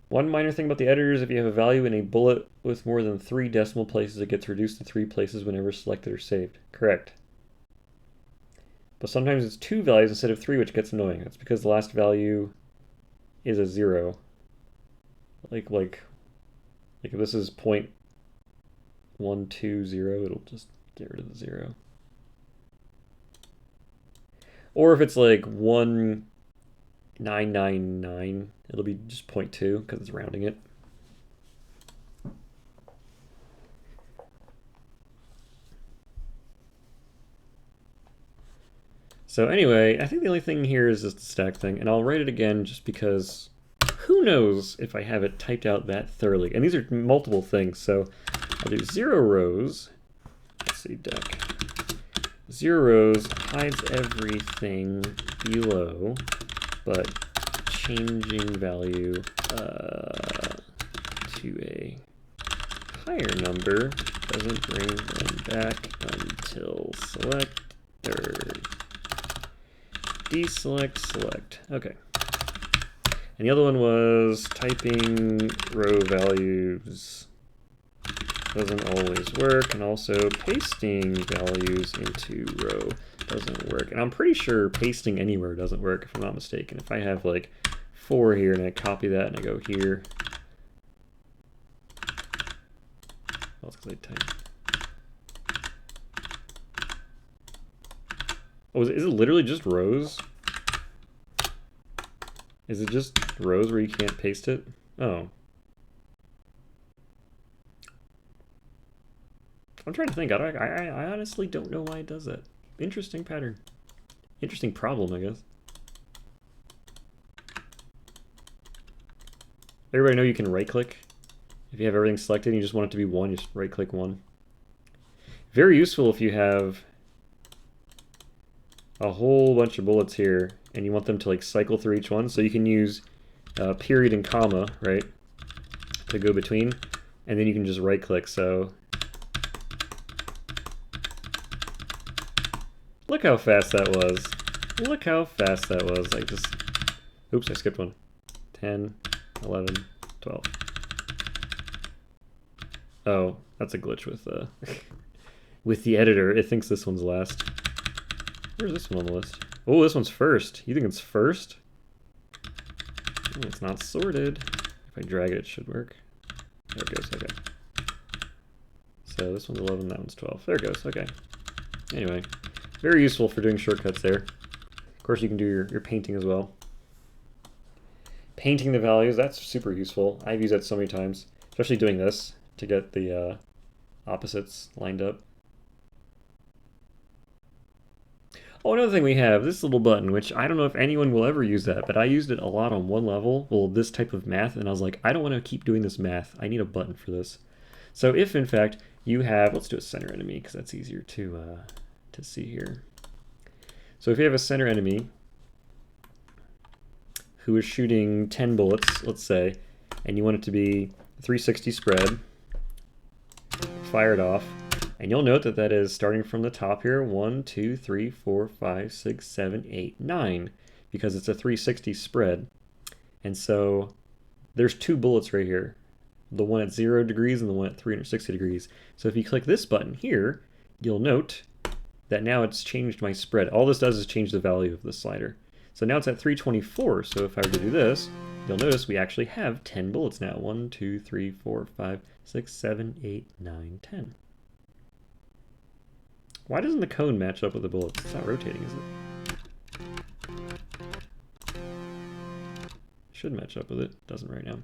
One minor thing about the editors, if you have a value in a bullet with more than 3 decimal places, it gets reduced to 3 places whenever selected or saved. Correct. But sometimes it's 2 values instead of 3, which gets annoying. That's because the last value is a 0. Like if this is 0.120, it'll just get rid of the 0. Or if it's like 1999, it'll be just 0.2 because it's rounding it. So anyway, I think the only thing here is just the stack thing, and I'll write it again just because who knows if I have it typed out that thoroughly. And these are multiple things, so I'll do 0 rows. Let's see, deck. 0 rows hides everything below, but changing value to a higher number doesn't bring them back until select third. Deselect, select. Okay. And the other one was typing row values doesn't always work, and also pasting values into row doesn't work. And I'm pretty sure pasting anywhere doesn't work, if I'm not mistaken. If I have like 4 here and I copy that and I go here, well, it's because I type. Oh, is it literally just rows? Is it just rows where you can't paste it? Oh. I'm trying to think. I honestly don't know why it does that. Interesting pattern. Interesting problem, I guess. Everybody know you can right-click? If you have everything selected and you just want it to be 1, you just right-click 1. Very useful if you have a whole bunch of bullets here and you want them to like cycle through each one. So you can use period and comma, right, to go between, and then you can just right-click. So look how fast that was. Look how fast that was. I just... Oops, I skipped one. 10, 11, 12. Oh, that's a glitch with with the editor. It thinks this one's last. Where's this one on the list? Oh, this one's first. You think it's first? Oh, it's not sorted. If I drag it, it should work. There it goes, okay. So this one's 11, that one's 12. There it goes, okay. Anyway, very useful for doing shortcuts there. Of course, you can do your painting as well. Painting the values, that's super useful. I've used that so many times, especially doing this to get the opposites lined up. Oh, another thing we have, this little button, which I don't know if anyone will ever use that, but I used it a lot on one level, well, this type of math, and I was like, I don't want to keep doing this math. I need a button for this. So if, in fact, you have, let's do a center enemy, because that's easier to see here. So if you have a center enemy who is shooting 10 bullets, let's say, and you want it to be 360 spread, fire it off, and you'll note that that is starting from the top here, 1, 2, 3, 4, 5, 6, 7, 8, 9, because it's a 360 spread. And so there's two bullets right here, the one at 0 degrees and the one at 360 degrees. So if you click this button here, you'll note that now it's changed my spread. All this does is change the value of the slider. So now it's at 324, so if I were to do this, you'll notice we actually have 10 bullets now. 1, 2, 3, 4, 5, 6, 7, 8, 9, 10. Why doesn't the cone match up with the bullets? It's not rotating, is it? Should match up with it. Doesn't right now.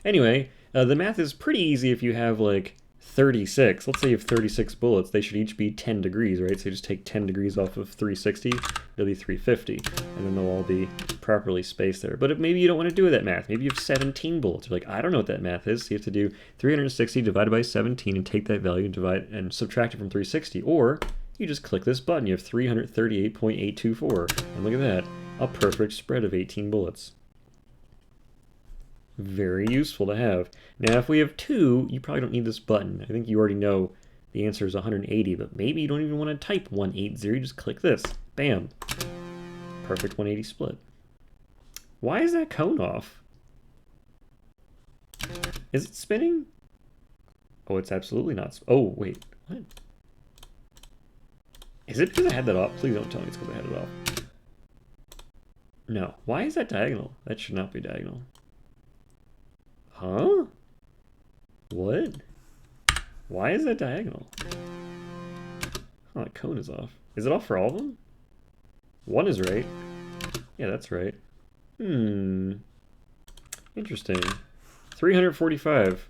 Anyway, the math is pretty easy if you have like 36. Let's say you have 36 bullets. They should each be 10 degrees, right? So you just take 10 degrees off of 360. It'll be 350. And then they'll all be properly spaced there. But if maybe you don't want to do that math. Maybe you have 17 bullets. You're like, I don't know what that math is. So you have to do 360 divided by 17 and take that value and divide and subtract it from 360. Or you just click this button. You have 338.824. And look at that. A perfect spread of 18 bullets. Very useful to have. Now, if we have 2, you probably don't need this button. I think you already know the answer is 180, but maybe you don't even want to type 180. You just click this. Bam. Perfect 180 split. Why is that cone off? Is it spinning? Oh, it's absolutely not. Oh, wait. What? Is it because I had that off? Please don't tell me it's because I had it off. No. Why is that diagonal? That should not be diagonal. Huh? What? Why is that diagonal? Oh, that cone is off. Is it off for all of them? 1 is right. Yeah, that's right. Interesting. 345.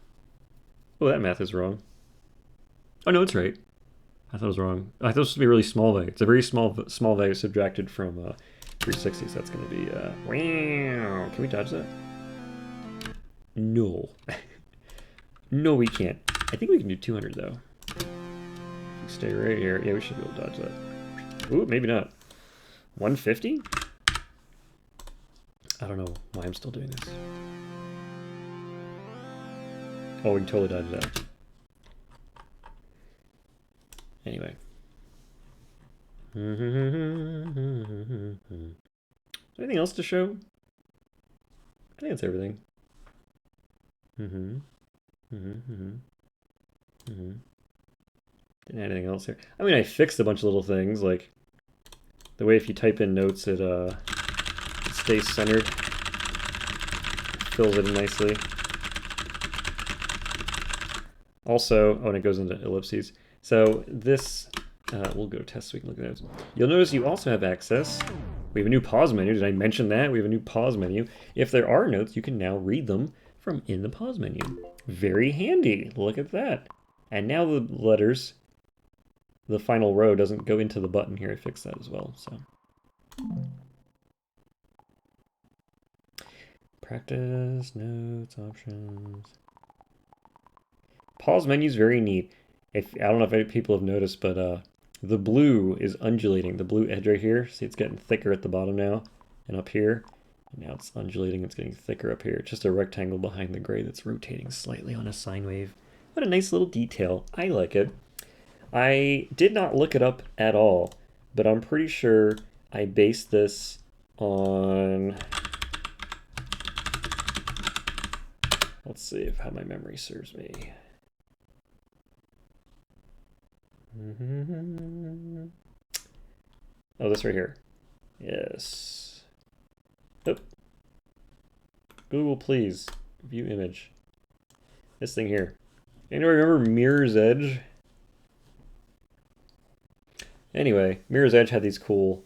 Oh, that math is wrong. Oh, no, it's right. I thought it was wrong. I thought it was supposed to be a really small value. It's a very small value subtracted from 360, so that's going to be... Wow. Can we dodge that? No. No, we can't. I think we can do 200, though. If we stay right here. Yeah, we should be able to dodge that. Ooh, maybe not. 150? I don't know why I'm still doing this. Oh, we can totally dodge that. Anyway. Anything else to show? I think that's everything. Didn't add anything else here. I mean, I fixed a bunch of little things, like the way if you type in notes, it stays centered, fills it in nicely. Also, oh, and it goes into ellipses. So this, we'll go test so we can look at those. You'll notice you also have access. We have a new pause menu. Did I mention that? We have a new pause menu. If there are notes, you can now read them from in the pause menu. Very handy. Look at that. And now the letters, the final row doesn't go into the button here. I fixed that as well. So practice, notes, options. Pause menu is very neat. I don't know if any people have noticed, but the blue is undulating. The blue edge right here. See, it's getting thicker at the bottom now and up here. And now it's undulating, it's getting thicker up here. It's just a rectangle behind the gray that's rotating slightly on a sine wave. What a nice little detail. I like it. I did not look it up at all, but I'm pretty sure I based this on, let's see if how my memory serves me. Oh, this right here. Yes. Oh. Google, please. View image. This thing here. Anyone remember Mirror's Edge? Anyway, Mirror's Edge had these cool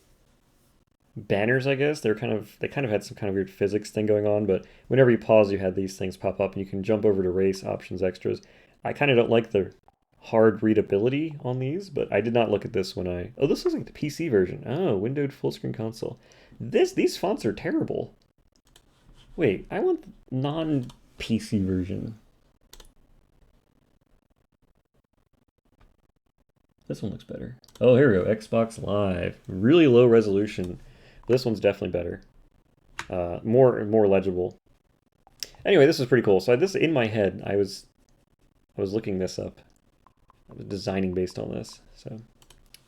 banners, I guess. They kind of had some kind of weird physics thing going on, but whenever you pause, you had these things pop up, and you can jump over to race, options, extras. I kind of don't like the hard readability on these, but I did not look at this when I... Oh, this looks like the PC version. Oh, windowed full screen console. These fonts are terrible. Wait, I want the non-PC version. This one looks better. Oh, here we go. Xbox Live. Really low resolution. This one's definitely better. More legible. Anyway, this is pretty cool. So this in my head, I was looking this up. I was designing based on this. So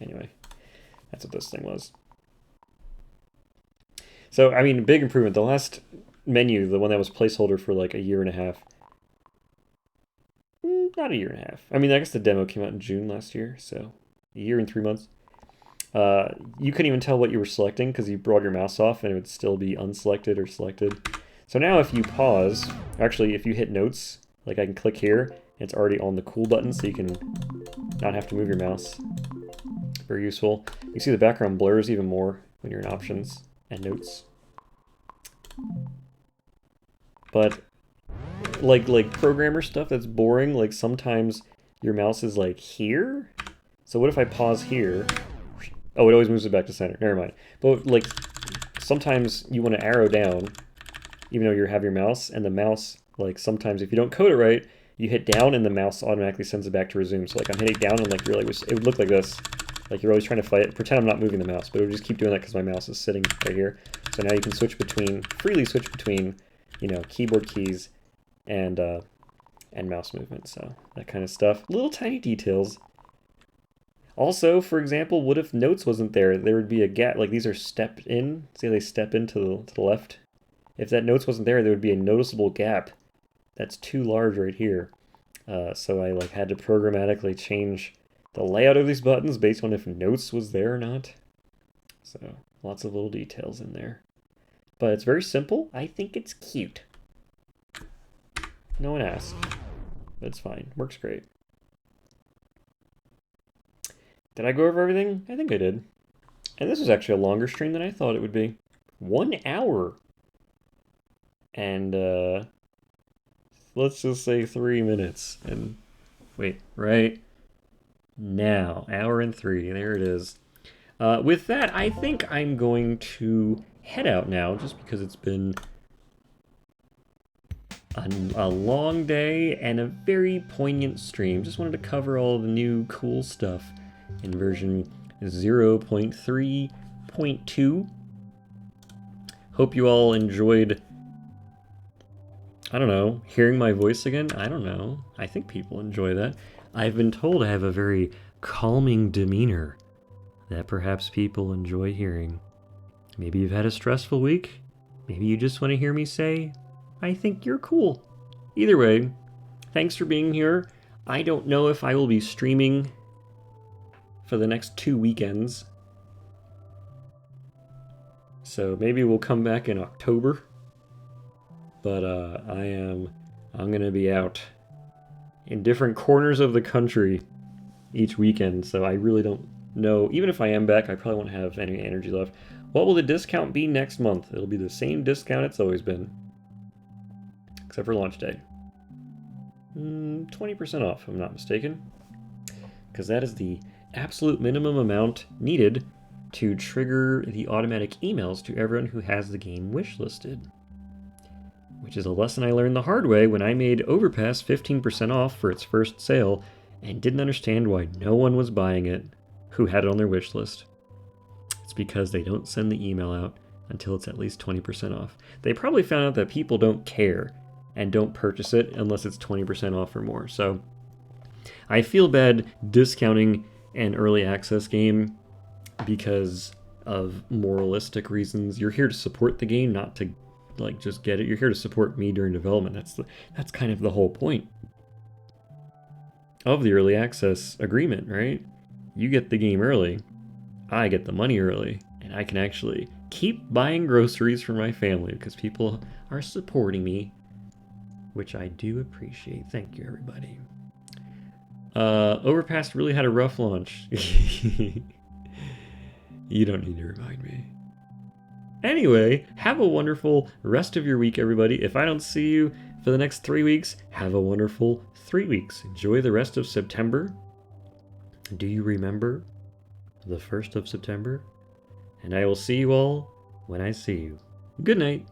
anyway, that's what this thing was. So I mean, big improvement. The last menu, the one that was placeholder for like a year and a half. Not a year and a half. I mean, I guess the demo came out in June last year, so a year and 3 months. You couldn't even tell what you were selecting because you brought your mouse off and it would still be unselected or selected. So now if you pause, actually if you hit notes, like I can click here, and it's already on the cool button so you can not have to move your mouse. Very useful. You can see the background blurs even more when you're in options and notes. But like programmer stuff that's boring, like sometimes your mouse is like here. So what if I pause here? Oh, it always moves it back to center. Never mind. But like sometimes you want to arrow down even though you have your mouse, and the mouse, like sometimes if you don't code it right, you hit down and the mouse automatically sends it back to resume. So like I'm hitting down and like you're like, it would look like this. Like you're always trying to fight it. Pretend I'm not moving the mouse, but it would just keep doing that because my mouse is sitting right here. So now you can freely switch between, you know, keyboard keys and mouse movement. So that kind of stuff. Little tiny details. Also, for example, what if notes wasn't there? There would be a gap. Like these are stepped in. See how they step into the left? If that notes wasn't there, there would be a noticeable gap. That's too large right here. So I like had to programmatically change the layout of these buttons based on if notes was there or not. So lots of little details in there. But it's very simple. I think it's cute. No one asked. But it's fine. Works great. Did I go over everything? I think I did. And this was actually a longer stream than I thought it would be. 1 hour. And let's just say 3 minutes. And wait, right now, 1 hour and 3. There it is. With that, I think I'm going to head out now, just because it's been a long day and a very poignant stream. Just wanted to cover all the new cool stuff in version 0.3.2. Hope you all enjoyed, I don't know, hearing my voice again. I don't know. I think people enjoy that. I've been told I have a very calming demeanor that perhaps people enjoy hearing. Maybe you've had a stressful week. Maybe you just want to hear me say, I think you're cool. Either way, thanks for being here. I don't know if I will be streaming for the next 2 weekends. So maybe we'll come back in October. But I'm gonna be out in different corners of the country each weekend, so I really don't know. Even if I am back, I probably won't have any energy left. What will the discount be next month? It'll be the same discount it's always been. Except for launch day. 20% off, if I'm not mistaken. Because that is the absolute minimum amount needed to trigger the automatic emails to everyone who has the game wishlisted. Which is a lesson I learned the hard way when I made Overpass 15% off for its first sale and didn't understand why no one was buying it who had it on their wish list. It's because they don't send the email out until it's at least 20% off. They probably found out that people don't care and don't purchase it unless it's 20% off or more. So I feel bad discounting an early access game because of moralistic reasons. You're here to support the game, not to like just get it. You're here to support me during development. That's kind of the whole point of the early access agreement, right? You get the game early, I get the money early, and I can actually keep buying groceries for my family because people are supporting me, which I do appreciate. Thank you, everybody. Overpass really had a rough launch. You don't need to remind me. Anyway, have a wonderful rest of your week, everybody. If I don't see you for the next 3 weeks, have a wonderful 3 weeks. Enjoy the rest of September. Do you remember the 1st of September? And I will see you all when I see you. Good night.